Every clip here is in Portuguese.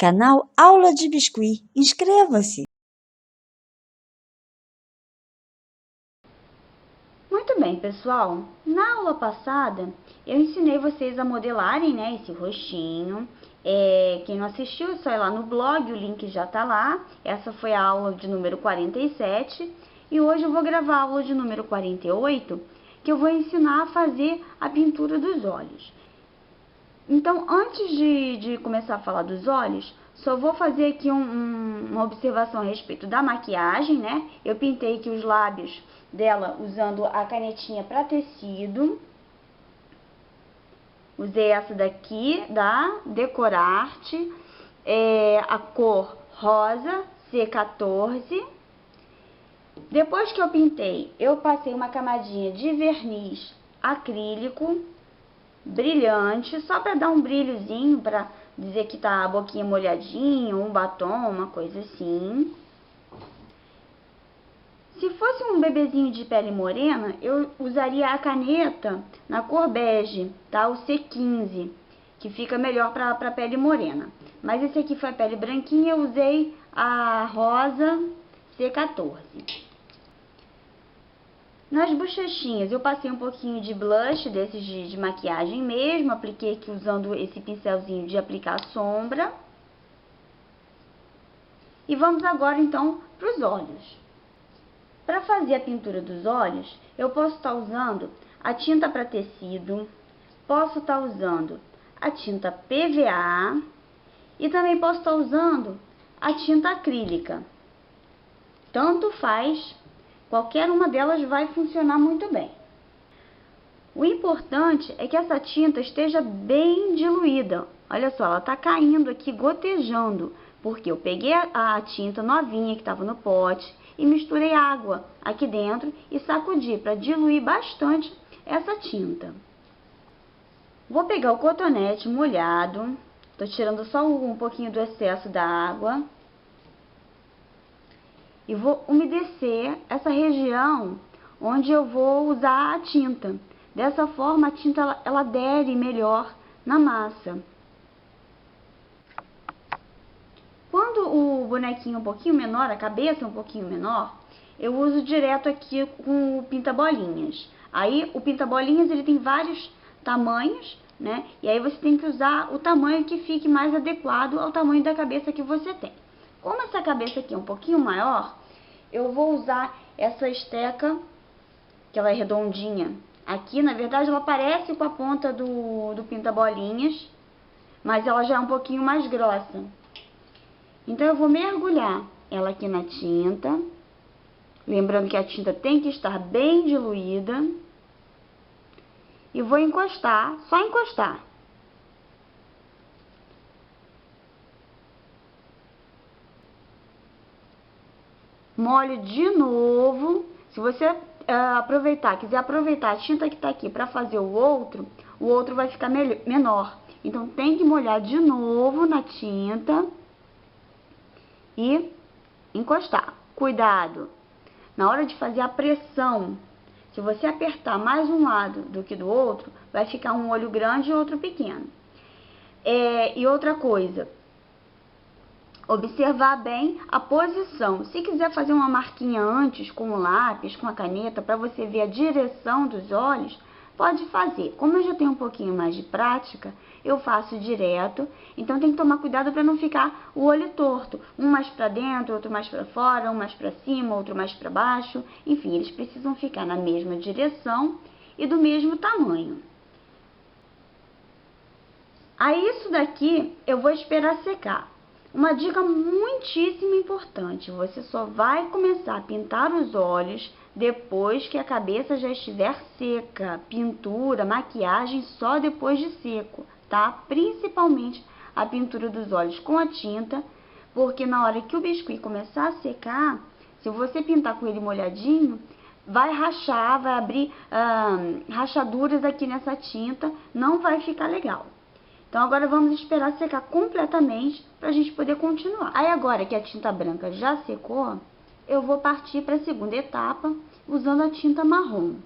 Canal Aula de Biscuit. Inscreva-se! Muito bem, pessoal. Na aula passada, eu ensinei vocês a modelarem, né, esse rostinho. Quem não assistiu, é só ir lá no blog, o link já tá lá. Essa foi a aula de número 47. E hoje eu vou gravar a aula de número 48, que eu vou ensinar a fazer a pintura dos olhos. Então, antes de começar a falar dos olhos, só vou fazer aqui uma observação a respeito da maquiagem, né? Eu pintei aqui os lábios dela usando a canetinha para tecido. Usei essa daqui, da Decorarte, a cor rosa, C14. Depois que eu pintei, eu passei uma camadinha de verniz acrílico brilhante, só para dar um brilhozinho, para dizer que tá a boquinha molhadinha, um batom, uma coisa assim. Se fosse um bebezinho de pele morena, eu usaria a caneta na cor bege, tá? O C15, que fica melhor para pele morena. Mas esse aqui foi a pele branquinha, eu usei a rosa C14. Nas bochechinhas eu passei um pouquinho de blush, desses de maquiagem mesmo, apliquei aqui usando esse pincelzinho de aplicar sombra. E vamos agora então para os olhos. Para fazer a pintura dos olhos, eu posso estar usando a tinta para tecido, posso estar usando a tinta PVA e também posso estar usando a tinta acrílica. Tanto faz. Qualquer uma delas vai funcionar muito bem. O importante é que essa tinta esteja bem diluída. Olha só, ela está caindo aqui, gotejando, porque eu peguei a tinta novinha que estava no pote e misturei água aqui dentro e sacudi para diluir bastante essa tinta. Vou pegar o cotonete molhado, estou tirando só um pouquinho do excesso da água. E vou umedecer essa região onde eu vou usar a tinta. Dessa forma, a tinta ela adere melhor na massa. Quando o bonequinho é um pouquinho menor, a cabeça é um pouquinho menor, eu uso direto aqui com o pinta-bolinhas. Aí, o pinta-bolinhas ele tem vários tamanhos, né? E aí você tem que usar o tamanho que fique mais adequado ao tamanho da cabeça que você tem. Como essa cabeça aqui é um pouquinho maior, eu vou usar essa esteca, que ela é redondinha. Aqui, na verdade, ela parece com a ponta do pinta-bolinhas, mas ela já é um pouquinho mais grossa. Então, eu vou mergulhar ela aqui na tinta, lembrando que a tinta tem que estar bem diluída, e vou encostar, só encostar. Molho de novo. Se você quiser aproveitar a tinta que está aqui para fazer o outro vai ficar menor. Então, tem que molhar de novo na tinta e encostar. Cuidado! Na hora de fazer a pressão, se você apertar mais um lado do que do outro, vai ficar um olho grande e outro pequeno. E outra coisa, observar bem a posição. Se quiser fazer uma marquinha antes com o lápis, com a caneta, para você ver a direção dos olhos, pode fazer. Como eu já tenho um pouquinho mais de prática, eu faço direto. Então tem que tomar cuidado para não ficar o olho torto. Um mais para dentro, outro mais para fora, um mais para cima, outro mais para baixo. Enfim, eles precisam ficar na mesma direção e do mesmo tamanho. Aí isso daqui eu vou esperar secar. Uma dica muitíssimo importante, você só vai começar a pintar os olhos depois que a cabeça já estiver seca. Pintura, maquiagem só depois de seco, tá? Principalmente a pintura dos olhos com a tinta, porque na hora que o biscuit começar a secar, se você pintar com ele molhadinho, vai rachar, vai abrir rachaduras aqui nessa tinta, não vai ficar legal. Então, agora vamos esperar secar completamente para a gente poder continuar. Aí, agora que a tinta branca já secou, eu vou partir para a segunda etapa usando a tinta marrom.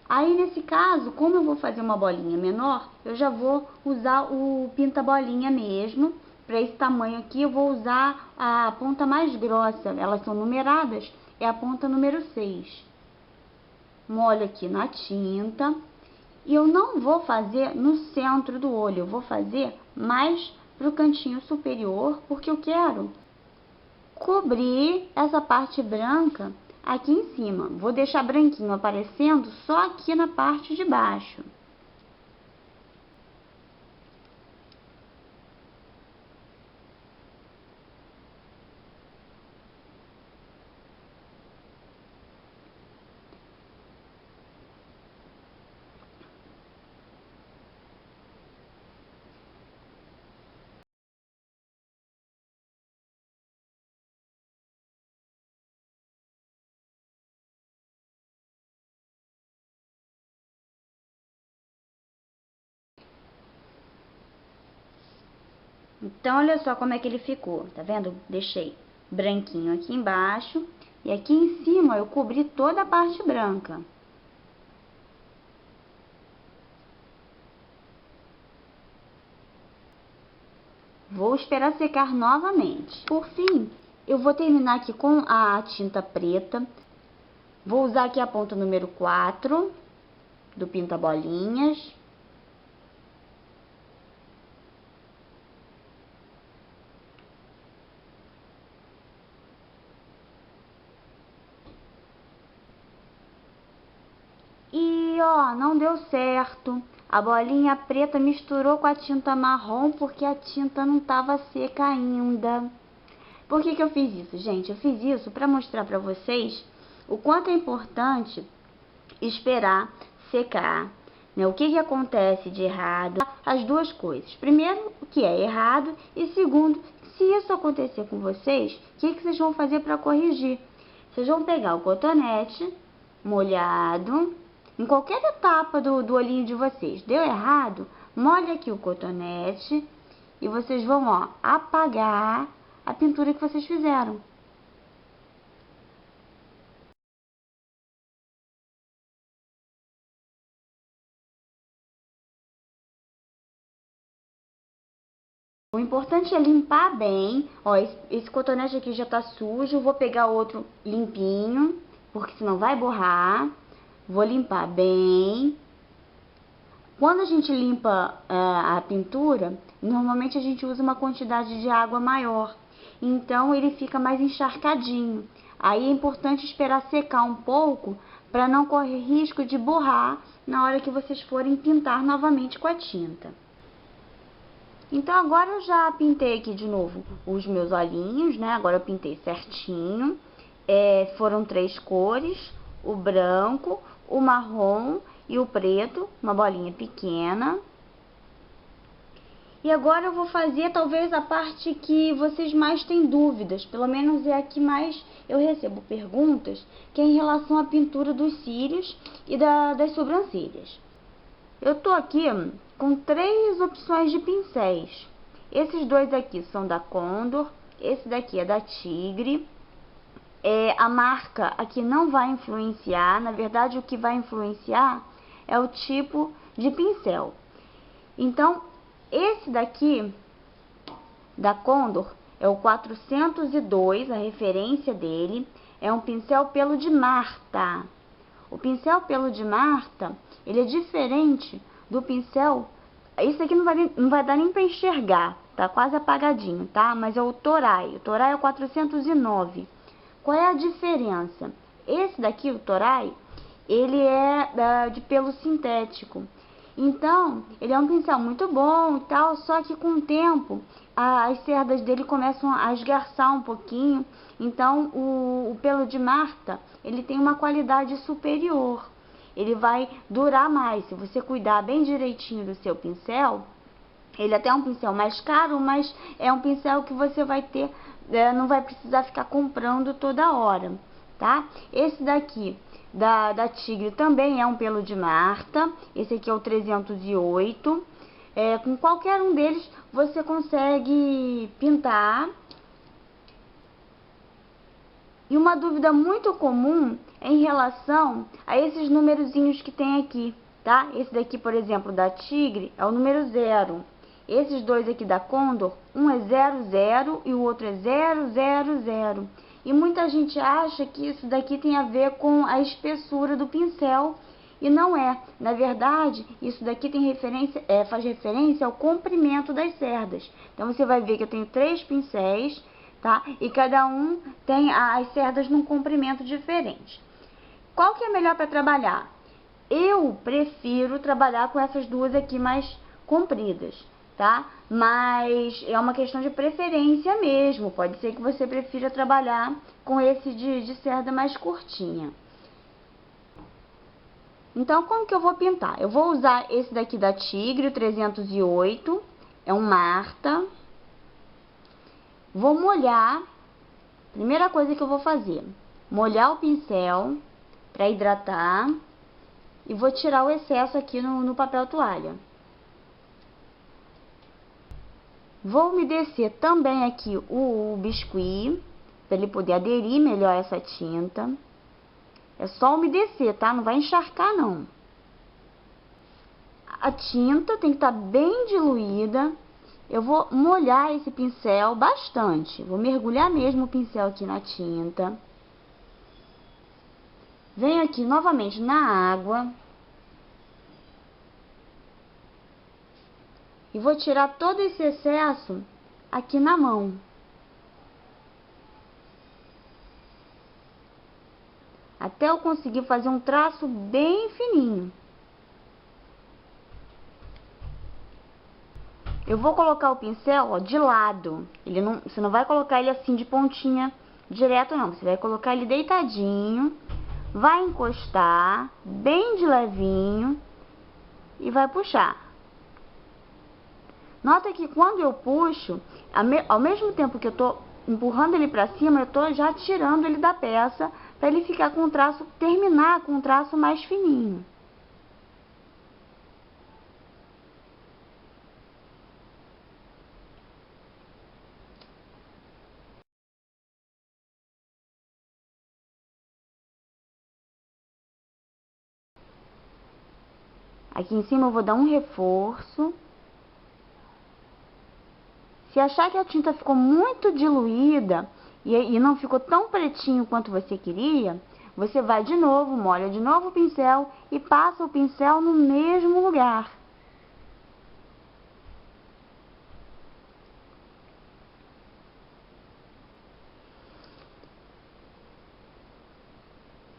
Aí, nesse caso, como eu vou fazer uma bolinha menor, eu já vou usar o pinta-bolinha mesmo, para esse tamanho aqui, eu vou usar a ponta mais grossa. Elas são numeradas, é a ponta número 6. Molho aqui na tinta. E eu não vou fazer no centro do olho, eu vou fazer mais para o cantinho superior, porque eu quero cobrir essa parte branca aqui em cima. Vou deixar branquinho aparecendo só aqui na parte de baixo. Então, olha só como é que ele ficou, tá vendo? Deixei branquinho aqui embaixo e aqui em cima eu cobri toda a parte branca. Vou esperar secar novamente. Por fim, eu vou terminar aqui com a tinta preta. Vou usar aqui a ponta número 4 do pinta-bolinhas. E ó, não deu certo. A bolinha preta misturou com a tinta marrom porque a tinta não estava seca ainda. Por que que eu fiz isso, gente? Eu fiz isso para mostrar para vocês o quanto é importante esperar secar, né? O que que acontece de errado? As duas coisas. Primeiro, o que é errado, e segundo, se isso acontecer com vocês, o que que vocês vão fazer para corrigir? Vocês vão pegar o cotonete molhado em qualquer etapa do olhinho de vocês. Deu errado? Molha aqui o cotonete e vocês vão, ó, apagar a pintura que vocês fizeram. O importante é limpar bem. Ó, esse cotonete aqui já tá sujo. Vou pegar outro limpinho, porque senão vai borrar. Vou limpar bem. Quando a gente limpa a pintura, normalmente a gente usa uma quantidade de água maior. Então ele fica mais encharcadinho. Aí é importante esperar secar um pouco para não correr risco de borrar na hora que vocês forem pintar novamente com a tinta. Então agora eu já pintei aqui de novo os meus olhinhos, né? Agora eu pintei certinho. Foram 3 cores: o branco, o marrom e o preto, uma bolinha pequena. E agora eu vou fazer talvez a parte que vocês mais têm dúvidas, pelo menos é a que mais eu recebo perguntas, que é em relação à pintura dos cílios e das sobrancelhas. Eu tô aqui com 3 opções de pincéis. Esses 2 aqui são da Condor, esse daqui é da Tigre. A marca aqui não vai influenciar, na verdade o que vai influenciar é o tipo de pincel. Então, esse daqui, da Condor, é o 402, a referência dele, é um pincel pelo de Marta. O pincel pelo de Marta, ele é diferente do pincel. Esse aqui não vai dar nem para enxergar, tá quase apagadinho, tá? Mas é o Toray. O Toray é o 409. Qual é a diferença? Esse daqui, o Toray, ele é de pelo sintético. Então, ele é um pincel muito bom e tal, só que com o tempo as cerdas dele começam a esgarçar um pouquinho. Então, o pelo de Marta, ele tem uma qualidade superior. Ele vai durar mais. Se você cuidar bem direitinho do seu pincel, ele até é um pincel mais caro, mas é um pincel que você vai ter, não vai precisar ficar comprando toda hora, tá? Esse daqui da Tigre também é um pelo de Marta. Esse aqui é o 308. Com qualquer um deles você consegue pintar. E uma dúvida muito comum é em relação a esses numerozinhos que tem aqui, tá? Esse daqui, por exemplo, da Tigre, é o número 0. Esses dois aqui da Condor, um é 00 e o outro é 000. E muita gente acha que isso daqui tem a ver com a espessura do pincel, e não é. Na verdade, isso daqui tem referência, faz referência ao comprimento das cerdas. Então, você vai ver que eu tenho 3 pincéis, tá? E cada um tem as cerdas num comprimento diferente. Qual que é melhor para trabalhar? Eu prefiro trabalhar com essas duas aqui mais compridas, tá? Mas é uma questão de preferência mesmo. Pode ser que você prefira trabalhar com esse de cerda mais curtinha. Então, como que eu vou pintar? Eu vou usar esse daqui da Tigre, o 308, é um Marta. Vou molhar, primeira coisa que eu vou fazer, molhar o pincel para hidratar e vou tirar o excesso aqui no papel toalha. Vou umedecer também aqui o biscuit, para ele poder aderir melhor a essa tinta. É só umedecer, tá? Não vai encharcar, não. A tinta tem que estar bem diluída. Eu vou molhar esse pincel bastante. Vou mergulhar mesmo o pincel aqui na tinta. Venho aqui novamente na água. E vou tirar todo esse excesso aqui na mão. Até eu conseguir fazer um traço bem fininho. Eu vou colocar o pincel, ó, de lado. Você não vai colocar ele assim de pontinha direto, não. Você vai colocar ele deitadinho, vai encostar bem de levinho e vai puxar. Nota que quando eu puxo, ao mesmo tempo que eu tô empurrando ele para cima, eu tô já tirando ele da peça para ele ficar com um traço, terminar com um traço mais fininho. Aqui em cima eu vou dar um reforço. Se achar que a tinta ficou muito diluída e não ficou tão pretinho quanto você queria, você vai de novo, molha de novo o pincel e passa o pincel no mesmo lugar.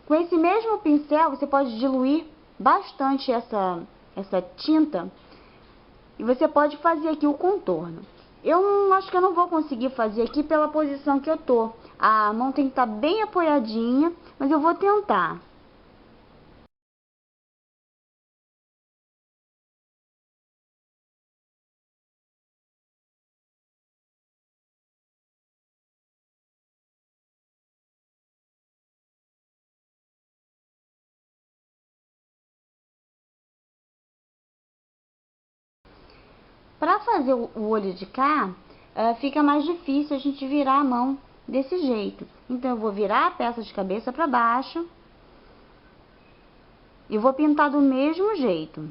Com esse mesmo pincel, você pode diluir bastante essa tinta e você pode fazer aqui o contorno. Eu acho que eu não vou conseguir fazer aqui pela posição que eu tô. A mão tem que estar bem apoiadinha, mas eu vou tentar. Para fazer o olho de cá, fica mais difícil a gente virar a mão desse jeito. Então, eu vou virar a peça de cabeça para baixo e vou pintar do mesmo jeito.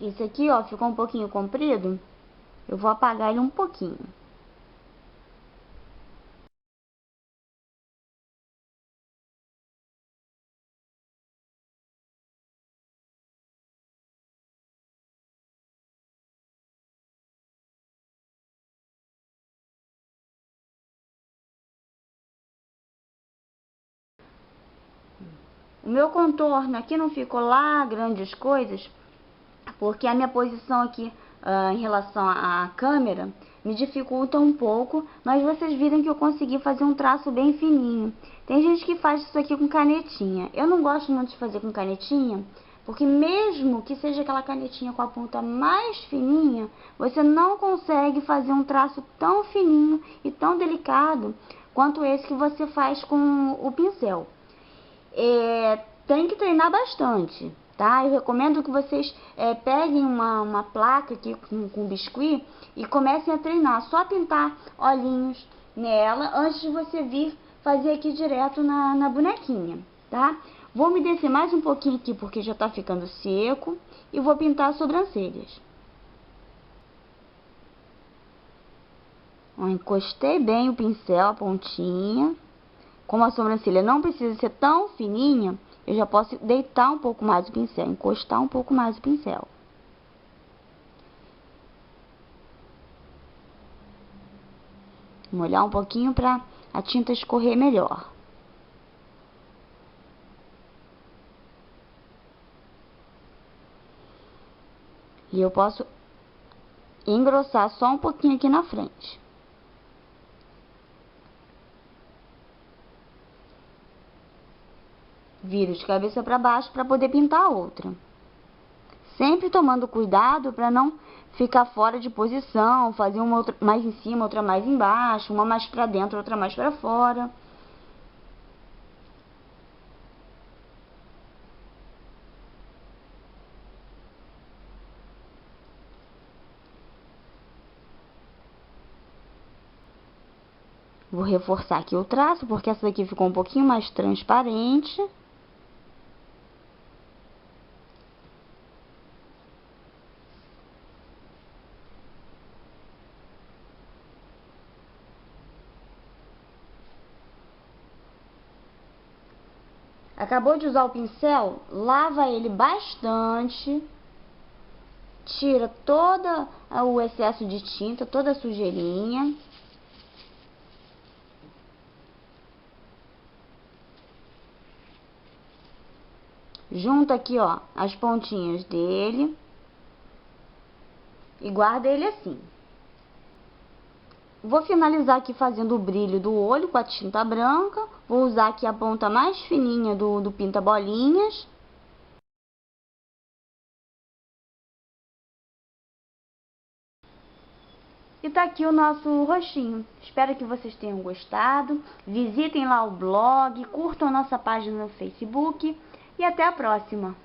Esse aqui, ó, ficou um pouquinho comprido. Eu vou apagar ele um pouquinho. O meu contorno aqui não ficou lá grandes coisas, porque a minha posição aqui em relação à câmera me dificulta um pouco, mas vocês viram que eu consegui fazer um traço bem fininho. Tem gente que faz isso aqui com canetinha. Eu não gosto muito de fazer com canetinha, porque mesmo que seja aquela canetinha com a ponta mais fininha, você não consegue fazer um traço tão fininho e tão delicado quanto esse que você faz com o pincel. Tem que treinar bastante, tá? Eu recomendo que vocês peguem uma placa aqui com biscuit e comecem a treinar, só pintar olhinhos nela antes de você vir fazer aqui direto na bonequinha, tá? Vou umedecer mais um pouquinho aqui porque já tá ficando seco e vou pintar as sobrancelhas. Ó, encostei bem o pincel, a pontinha. Como a sobrancelha não precisa ser tão fininha, eu já posso deitar um pouco mais o pincel, encostar um pouco mais o pincel. Molhar um pouquinho para a tinta escorrer melhor. E eu posso engrossar só um pouquinho aqui na frente. Viro de cabeça para baixo para poder pintar a outra. Sempre tomando cuidado para não ficar fora de posição, fazer uma outra mais em cima, outra mais embaixo, uma mais para dentro, outra mais para fora. Vou reforçar aqui o traço, porque essa daqui ficou um pouquinho mais transparente. Acabou de usar o pincel? Lava ele bastante. Tira todo o excesso de tinta, toda a sujeirinha. Junta aqui, ó, as pontinhas dele. E guarda ele assim. Vou finalizar aqui fazendo o brilho do olho com a tinta branca. Vou usar aqui a ponta mais fininha do pinta-bolinhas. E tá aqui o nosso rostinho. Espero que vocês tenham gostado. Visitem lá o blog, curtam a nossa página no Facebook e até a próxima!